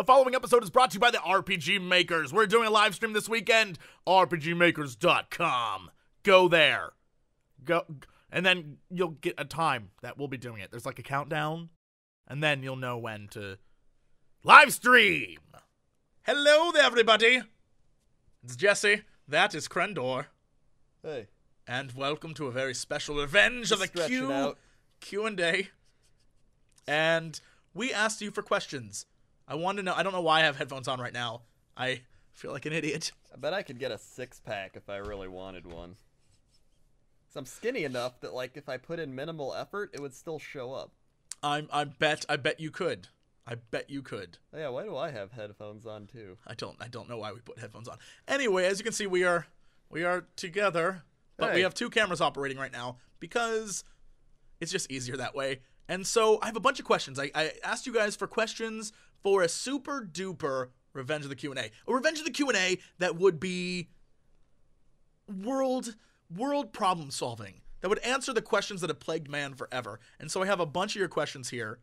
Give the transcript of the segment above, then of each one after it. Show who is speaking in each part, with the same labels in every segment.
Speaker 1: The following episode is brought to you by the RPG Makers. We're doing a live stream this weekend. RPGmakers.com. Go there. Go, and then you'll get a time that we'll be doing it. There's like a countdown, and then you'll know when to live stream. Hello there, everybody. It's Jesse. That is Crendor.
Speaker 2: Hey.
Speaker 1: And welcome to a very special Revenge of the Q&A. And we asked you for questions. I want to know, I don't know why I have headphones on right now. I feel like an idiot.
Speaker 2: I bet I could get a 6-pack if I really wanted one. So I'm skinny enough that, like, if I put in minimal effort, it would still show up.
Speaker 1: I bet you could. I bet you could.
Speaker 2: Oh, yeah, why do I have headphones on too?
Speaker 1: I don't know why we put headphones on. Anyway, as you can see, we are together, but we have two cameras operating right now because it's just easier that way. And so I have a bunch of questions. I asked you guys for questions for a super duper Revenge of the Q&A. A Revenge of the Q&A that would be world problem solving. That would answer the questions that have plagued man forever. And so I have a bunch of your questions here.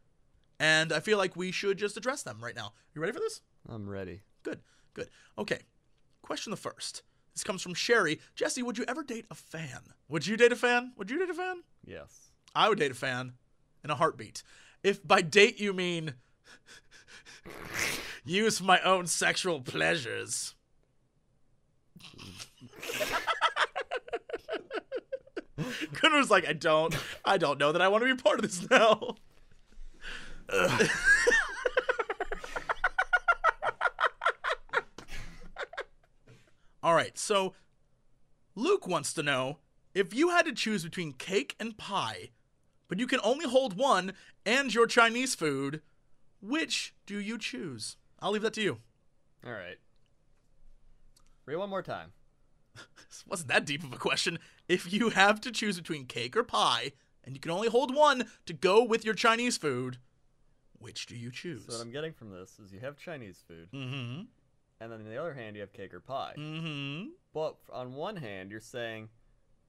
Speaker 1: And I feel like we should just address them right now. You ready for this?
Speaker 2: I'm ready.
Speaker 1: Good. Okay. Question the first. This comes from Sherry. Jesse, would you ever date a fan? Would you date a fan?
Speaker 2: Yes.
Speaker 1: I would date a fan in a heartbeat. If by date you mean use for my own sexual pleasures. Gunner's like, I don't know that I want to be part of this now. All right, so Luke wants to know, if you had to choose between cake and pie, but you can only hold one and your Chinese food, which do you choose? I'll leave that to you.
Speaker 2: All right. Read one more time.
Speaker 1: This wasn't that deep of a question. If you have to choose between cake or pie, and you can only hold one to go with your Chinese food, which do you choose?
Speaker 2: So what I'm getting from this is you have Chinese food.
Speaker 1: Mm-hmm.
Speaker 2: And then on the other hand, you have cake or pie.
Speaker 1: Mm-hmm.
Speaker 2: But on one hand, you're saying,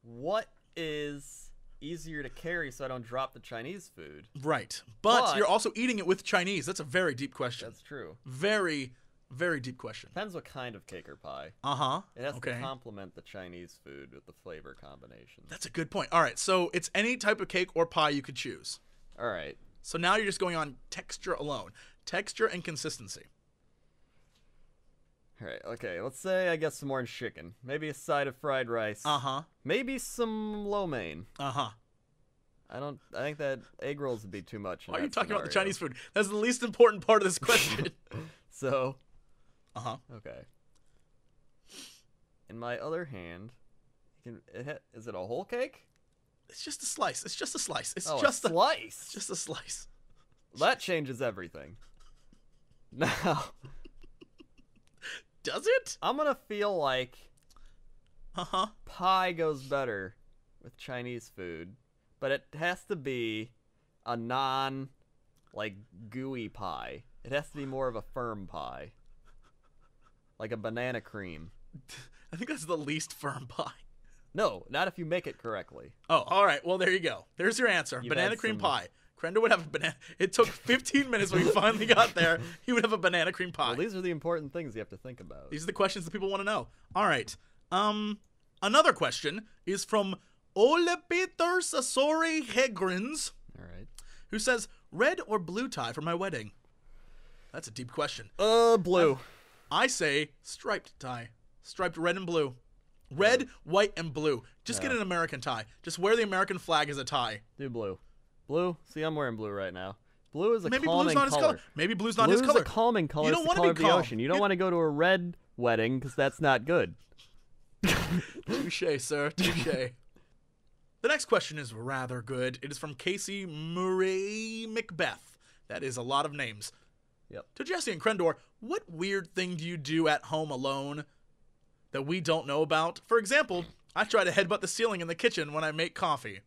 Speaker 2: what is easier to carry so I don't drop the Chinese food?
Speaker 1: Right. But you're also eating it with Chinese. That's a very deep question.
Speaker 2: That's true.
Speaker 1: Very, very deep question.
Speaker 2: Depends what kind of cake or pie.
Speaker 1: Uh-huh.
Speaker 2: It has to complement the Chinese food with the flavor combination.
Speaker 1: That's a good point. All right, so it's any type of cake or pie you could choose.
Speaker 2: All right.
Speaker 1: So now you're just going on texture alone. Texture and consistency.
Speaker 2: All right, okay, let's say I get some orange chicken. Maybe a side of fried rice.
Speaker 1: Uh-huh.
Speaker 2: Maybe some lo mein.
Speaker 1: Uh-huh.
Speaker 2: I think that egg rolls would be too much.
Speaker 1: Why are you talking about the Chinese food? That's the least important part of this question.
Speaker 2: So.
Speaker 1: Uh-huh.
Speaker 2: Okay. In my other hand, is it a whole cake?
Speaker 1: It's just a slice. It's just a slice.
Speaker 2: It's just a slice.
Speaker 1: It's just a slice.
Speaker 2: That changes everything. Now.
Speaker 1: Does it?
Speaker 2: I'm gonna feel like pie goes better with Chinese food, but it has to be a gooey pie. It has to be more of a firm pie. Like a banana cream.
Speaker 1: I think that's the least firm pie.
Speaker 2: No, not if you make it correctly.
Speaker 1: Oh, all right. Well, there you go. There's your answer. Banana cream pie. Crendor would have a banana. It took 15 minutes when we finally got there. He would have a banana cream pie.
Speaker 2: Well, these are the important things you have to think about.
Speaker 1: These are the questions that people want to know. All right. Another question is from Ole Peter Sasori Hegrins.
Speaker 2: All right.
Speaker 1: Who says, red or blue tie for my wedding? That's a deep question.
Speaker 2: Blue.
Speaker 1: I say striped tie. Striped red and blue. Red, white, and blue. Just get an American tie. Just wear the American flag as a tie.
Speaker 2: Do blue. Blue? See, I'm wearing blue right now. Blue is a
Speaker 1: Maybe
Speaker 2: calming
Speaker 1: blue's not
Speaker 2: color.
Speaker 1: His color. Maybe blue's not his color.
Speaker 2: Blue's a calming color.
Speaker 1: You don't
Speaker 2: want to be calm. The ocean. You don't want to go to a red wedding because that's not good.
Speaker 1: Touche, sir. Touche. The next question is rather good. It is from Casey Murray Macbeth. That is a lot of names.
Speaker 2: Yep.
Speaker 1: To Jesse and Crendor, what weird thing do you do at home alone that we don't know about? For example, I try to headbutt the ceiling in the kitchen when I make coffee.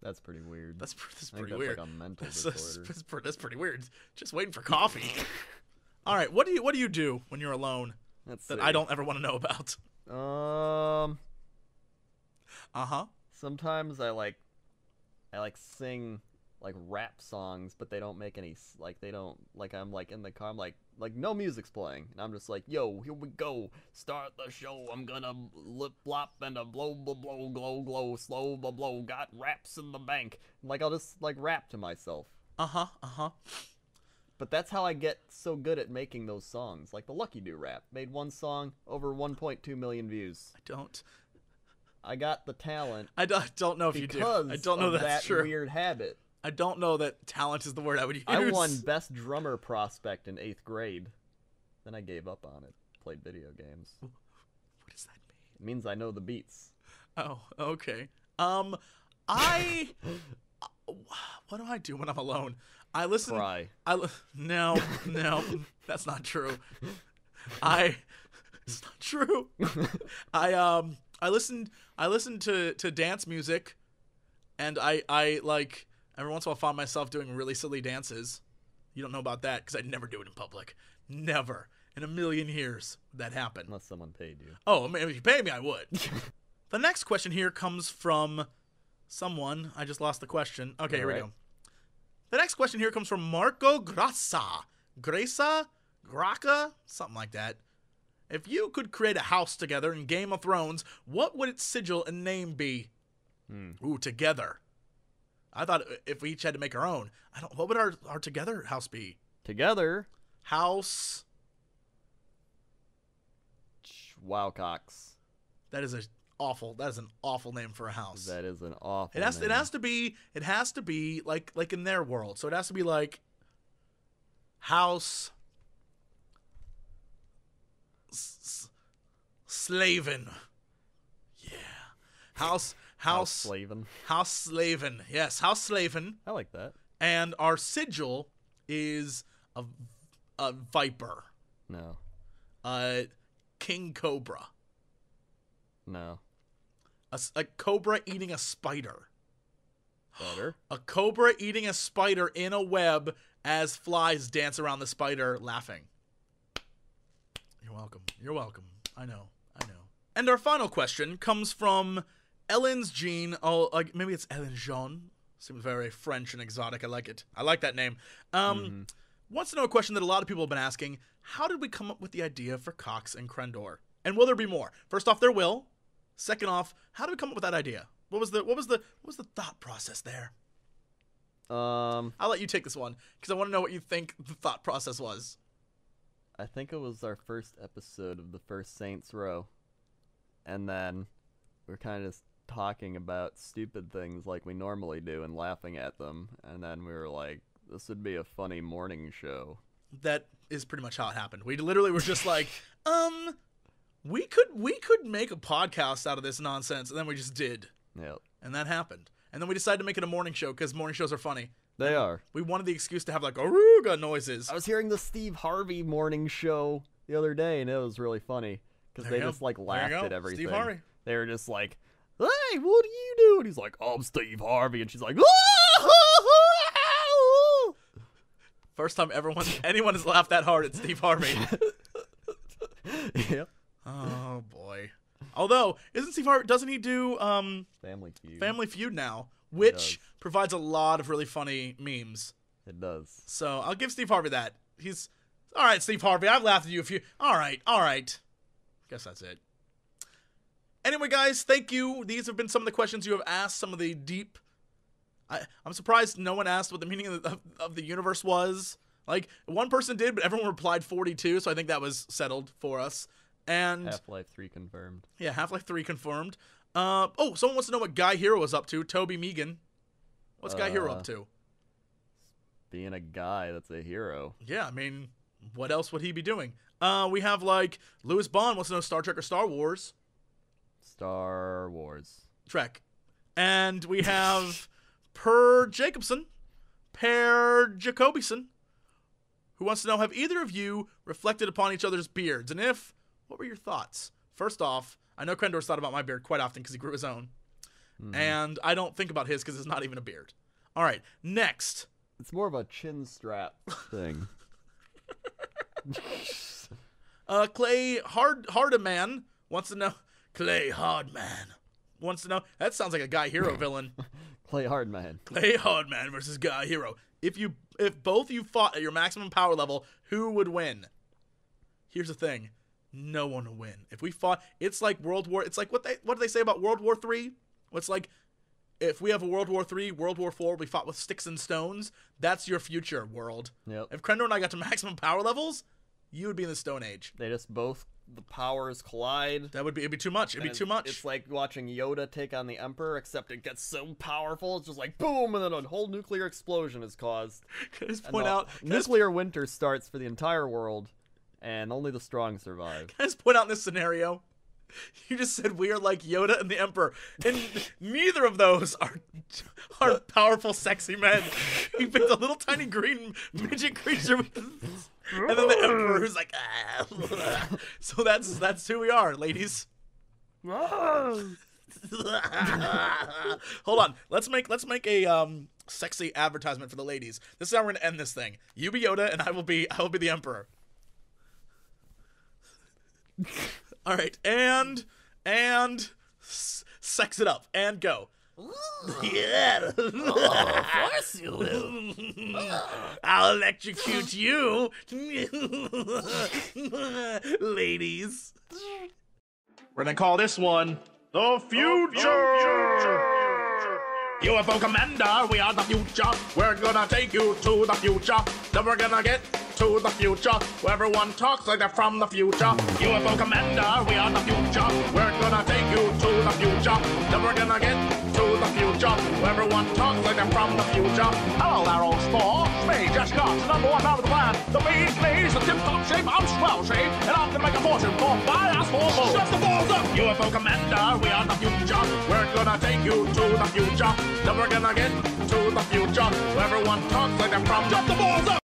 Speaker 2: That's pretty weird.
Speaker 1: That's pretty
Speaker 2: that's
Speaker 1: weird.
Speaker 2: Like a mental disorder.
Speaker 1: That's pretty weird. Just waiting for coffee. All right, what do you do when you're alone that I don't ever want to know about?
Speaker 2: Sometimes I like sing like rap songs, but they don't make any like they don't like I'm like in the car, I'm like no music's playing, and I'm just like, yo, here we go, start the show. I'm gonna lip flop and a blow blow blow glow glow slow blow blow. Got raps in the bank. Like I'll just like rap to myself. But that's how I get so good at making those songs. Like the Lucky Do rap made one song over 1.2 million views. I got the talent.
Speaker 1: I don't know if you do. I don't know that's true.
Speaker 2: Weird habit.
Speaker 1: I don't know that talent is the word I would use.
Speaker 2: I won Best Drummer Prospect in 8th grade. Then I gave up on it. Played video games.
Speaker 1: What does that mean?
Speaker 2: It means I know the beats.
Speaker 1: Oh, okay. What do I do when I'm alone? I listen.
Speaker 2: Cry.
Speaker 1: No, that's not true. It's not true. I listen to dance music, and I like every once in a while find myself doing really silly dances. You don't know about that because I'd never do it in public. Never in a million years would that happen.
Speaker 2: Unless someone paid you.
Speaker 1: Oh, if you paid me, I would. The next question here comes from someone. I just lost the question. Okay, here we go. The next question here comes from Marco Graca, something like that. If you could create a house together in Game of Thrones, what would its sigil and name be? Ooh, together. I thought if we each had to make our own. What would our together house be?
Speaker 2: Together?
Speaker 1: House.
Speaker 2: Wowcocks.
Speaker 1: That is an awful name for a house.
Speaker 2: That is an awful
Speaker 1: name. It has to be like in their world. So it has to be like House Slavin. Yeah. House
Speaker 2: Slavin.
Speaker 1: House Slavin. Yes, House Slavin.
Speaker 2: I like that.
Speaker 1: And our sigil is a viper.
Speaker 2: No.
Speaker 1: King Cobra.
Speaker 2: No.
Speaker 1: A cobra eating a spider.
Speaker 2: Better. A
Speaker 1: cobra eating a spider in a web as flies dance around the spider laughing. You're welcome. You're welcome. I know. And our final question comes from Ellen's Jean. Oh, maybe it's Ellen Jean. Seems very French and exotic. I like it. I like that name. Wants to know a question that a lot of people have been asking. How did we come up with the idea for Cox and Crendor? And will there be more? First off, there will. Second off, how did we come up with that idea? What was the thought process there? I'll let you take this one because I want to know what you think the thought process was.
Speaker 2: I think it was our first episode of the first Saints Row, and then we're kind of talking about stupid things like we normally do and laughing at them, and then we were like, this would be a funny morning show.
Speaker 1: That is pretty much how it happened. We literally were just like, we could make a podcast out of this nonsense, and then we just did.
Speaker 2: Yep.
Speaker 1: And that happened. And then we decided to make it a morning show because morning shows are funny.
Speaker 2: They are.
Speaker 1: We wanted the excuse to have like Aruga noises.
Speaker 2: I was hearing the Steve Harvey morning show the other day, and it was really funny because they just like laughed at everything.
Speaker 1: Steve Harvey.
Speaker 2: They were just like, "Hey, what do you do?" And he's like, "Oh, I'm Steve Harvey," and she's like,
Speaker 1: first time anyone has laughed that hard at Steve Harvey.
Speaker 2: Yep.
Speaker 1: Oh boy. Although, doesn't he do
Speaker 2: Family Feud?
Speaker 1: Family Feud now, which provides a lot of really funny memes.
Speaker 2: It does.
Speaker 1: So I'll give Steve Harvey that. He's all right, Steve Harvey. I've laughed at you a few. All right. Guess that's it. Anyway, guys, thank you. These have been some of the questions you have asked. Some of the deep. I'm surprised no one asked what the meaning of the universe was. Like one person did, but everyone replied 42. So I think that was settled for us. And
Speaker 2: Half-Life 3 confirmed.
Speaker 1: Yeah, Half-Life 3 confirmed. Someone wants to know what Guy Hero was up to. Toby Megan. What's Guy Hero up to?
Speaker 2: Being a guy that's a hero.
Speaker 1: Yeah, I mean, what else would he be doing? We have, like, Lewis Bond wants to know Star Trek or Star Wars.
Speaker 2: Star Wars.
Speaker 1: Trek. And we have Per Jacobson, who wants to know, have either of you reflected upon each other's beards? And if, what were your thoughts? First off, I know Crendor's thought about my beard quite often because he grew his own. Mm-hmm. And I don't think about his because it's not even a beard. All right, next.
Speaker 2: It's more of a chin strap thing.
Speaker 1: Clay Hardiman wants to know. Clay Hardman wants to know. That sounds like a Guy Hero villain.
Speaker 2: Clay Hardman.
Speaker 1: Clay Hardman versus Guy Hero. If both you fought at your maximum power level, who would win? Here's the thing. No one will win. If we fought, it's like it's like what do they say about World War III? It's like if we have a World War III, World War IV, we fought with sticks and stones. That's your future world.
Speaker 2: Yep.
Speaker 1: If Crendor and I got to maximum power levels, you would be in the Stone Age.
Speaker 2: They just both, the powers collide.
Speaker 1: It'd be too much. It'd be too much.
Speaker 2: It's like watching Yoda take on the Emperor, except it gets so powerful, it's just like boom, and then a whole nuclear explosion is caused.
Speaker 1: Can I just point out,
Speaker 2: nuclear winter starts for the entire world, and only the strong survive.
Speaker 1: Can I just point out in this scenario? You just said we are like Yoda and the Emperor, and neither of those are powerful, sexy men. He picked a little tiny green midget creature, and then the Emperor who's like, ah. So that's who we are, ladies. Hold on, let's make a sexy advertisement for the ladies. This is how we're gonna end this thing. You be Yoda, and I will be the Emperor. All right, and sex it up and go. Yeah.
Speaker 2: Of course you will.
Speaker 1: I'll electrocute you, ladies. We're gonna call this one the future. UFO Commander, we are the future. We're gonna take you to the future. Then we're gonna get to the future, where everyone talks like they're from the future. UFO Commander, we are the future. We're gonna take you to the future. Then we're gonna get to the future, where everyone talks like they're from the future. Hello there, old spore. It's me, Just Got, the number one member of the clan. The bee's knees, the tip-top shape, I'm swell shape, and I'm gonna make a fortune for my ass for more. Shut the balls up! UFO Commander, we are the future. We're gonna take you to the future. Then we're gonna get to the future, where everyone talks like they're from the